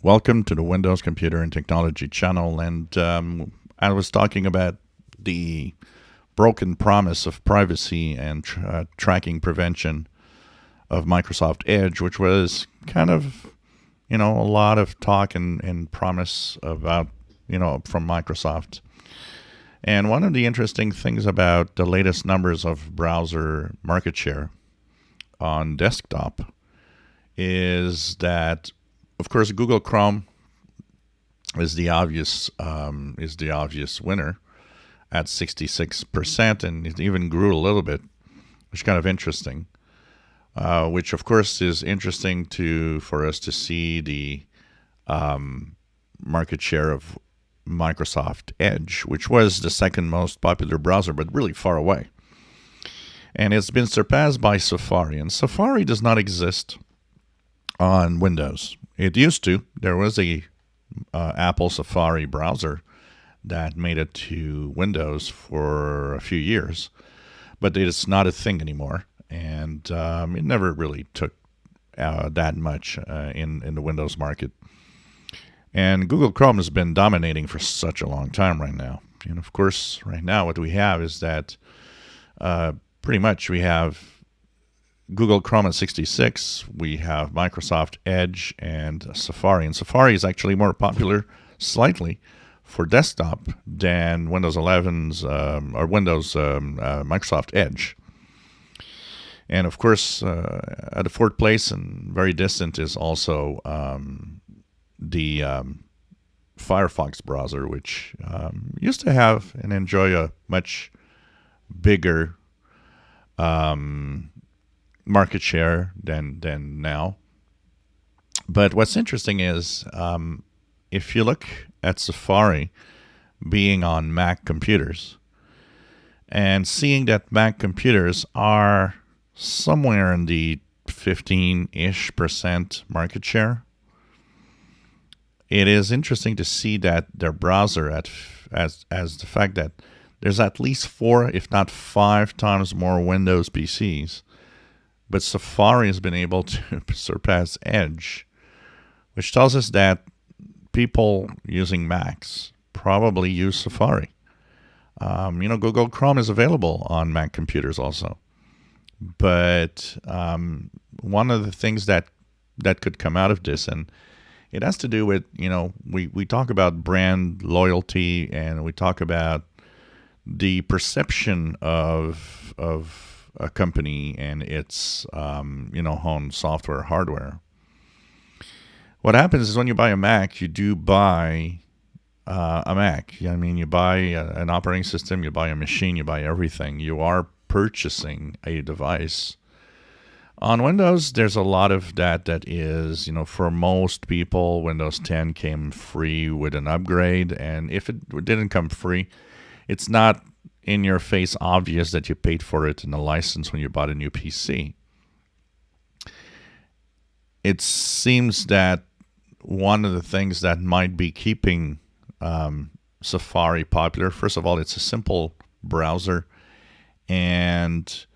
Welcome to the Windows Computer and Technology channel. And I was talking about the broken promise of privacy and tracking prevention of Microsoft Edge, which was kind of, a lot of talk and promise about, from Microsoft. And one of the interesting things about the latest numbers of browser market share on desktop is that, of course, Google Chrome is the obvious winner at 66%, and it even grew a little bit, which is kind of interesting. Which, of course, is interesting for us to see the market share of Microsoft Edge, which was the second most popular browser, but really far away. And it's been surpassed by Safari. And Safari does not exist on Windows. It used to. There was a Apple Safari browser that made it to Windows for a few years, but it's not a thing anymore. And it never really took that much in the Windows market. And Google Chrome has been dominating for such a long time right now. And of course, right now what we have is that pretty much we have Google Chrome at 66, we have Microsoft Edge and Safari. And Safari is actually more popular slightly for desktop than Windows 11's or Windows Microsoft Edge. And of course, at the fourth place and very distant is also the Firefox browser, which used to have and enjoy a much bigger market share than now. But what's interesting is if you look at Safari being on Mac computers and seeing that Mac computers are somewhere in the 15-ish% market share, it is interesting to see that their browser as the fact that there's at least 4, if not 5 times more Windows PCs, but Safari has been able to surpass Edge, which tells us that people using Macs probably use Safari. Google Chrome is available on Mac computers also. But one of the things that could come out of this, and it has to do with, we talk about brand loyalty and we talk about the perception of a company and its, own software, hardware. What happens is when you buy a Mac, you do buy a Mac. I mean, you buy an operating system, you buy a machine, you buy everything. You are purchasing a device. On Windows, there's a lot of that is, for most people, Windows 10 came free with an upgrade. And if it didn't come free, it's not in your face obvious that you paid for it in a license when you bought a new PC. It seems that one of the things that might be keeping Safari popular, first of all, it's a simple browser, and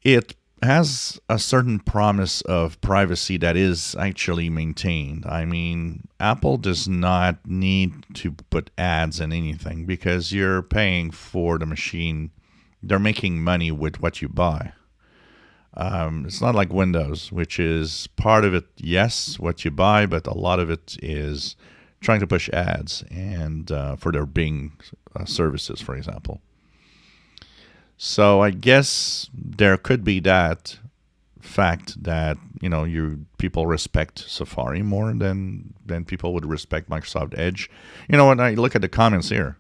it has a certain promise of privacy that is actually maintained. I mean, Apple does not need to put ads in anything because you're paying for the machine. They're making money with what you buy. It's not like Windows, which is part of it, yes, what you buy, but a lot of it is trying to push ads and for their Bing services, for example. So I guess there could be that fact that people respect Safari more than people would respect Microsoft Edge. When I look at the comments here,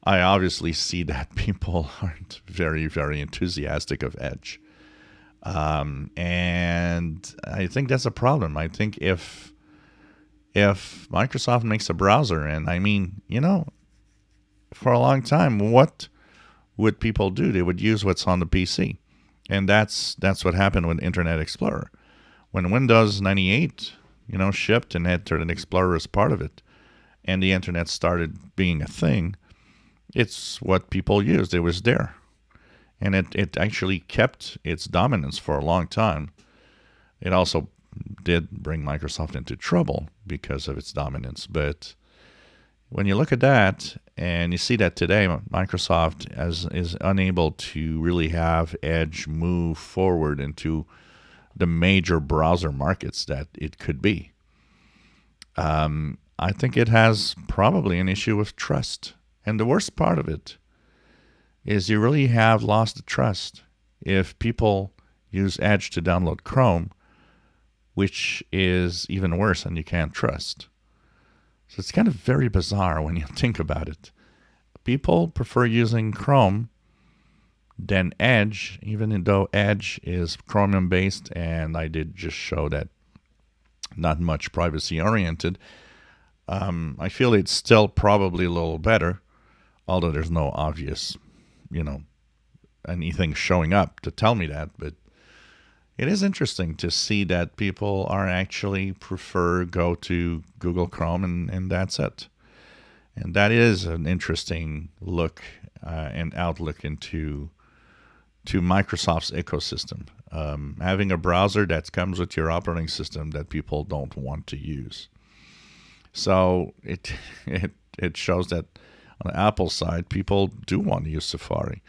I obviously see that people aren't very, very enthusiastic of Edge, and I think that's a problem. I think if Microsoft makes a browser, and I mean, for a long time, what would people do? They would use what's on the PC. And that's what happened with Internet Explorer. When Windows 98, shipped and Internet Explorer as part of it, and the internet started being a thing, it's what people used. It was there. And it actually kept its dominance for a long time. It also did bring Microsoft into trouble because of its dominance. But when you look at that and you see that today Microsoft is unable to really have Edge move forward into the major browser markets that it could be, I think it has probably an issue with trust. And the worst part of it is you really have lost the trust if people use Edge to download Chrome, which is even worse and you can't trust. So it's kind of very bizarre when you think about it. People prefer using Chrome than Edge, even though Edge is Chromium based, and I did just show that not much privacy oriented. I feel it's still probably a little better, although there's no obvious, anything showing up to tell me that. But it is interesting to see that people are actually go to Google Chrome and that's it. And that is an interesting look and outlook into Microsoft's ecosystem. Having a browser that comes with your operating system that people don't want to use. So it shows that on the Apple side, people do want to use Safari.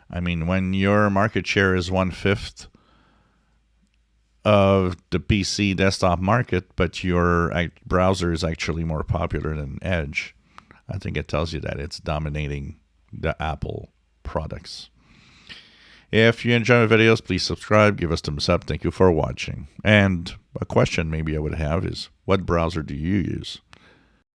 I mean, when your market share is 1/5 of the PC desktop market, but your browser is actually more popular than Edge, I think it tells you that it's dominating the Apple products. If you enjoy my videos, please subscribe, give us a thumbs up. Thank you for watching. And a question maybe I would have is, what browser do you use?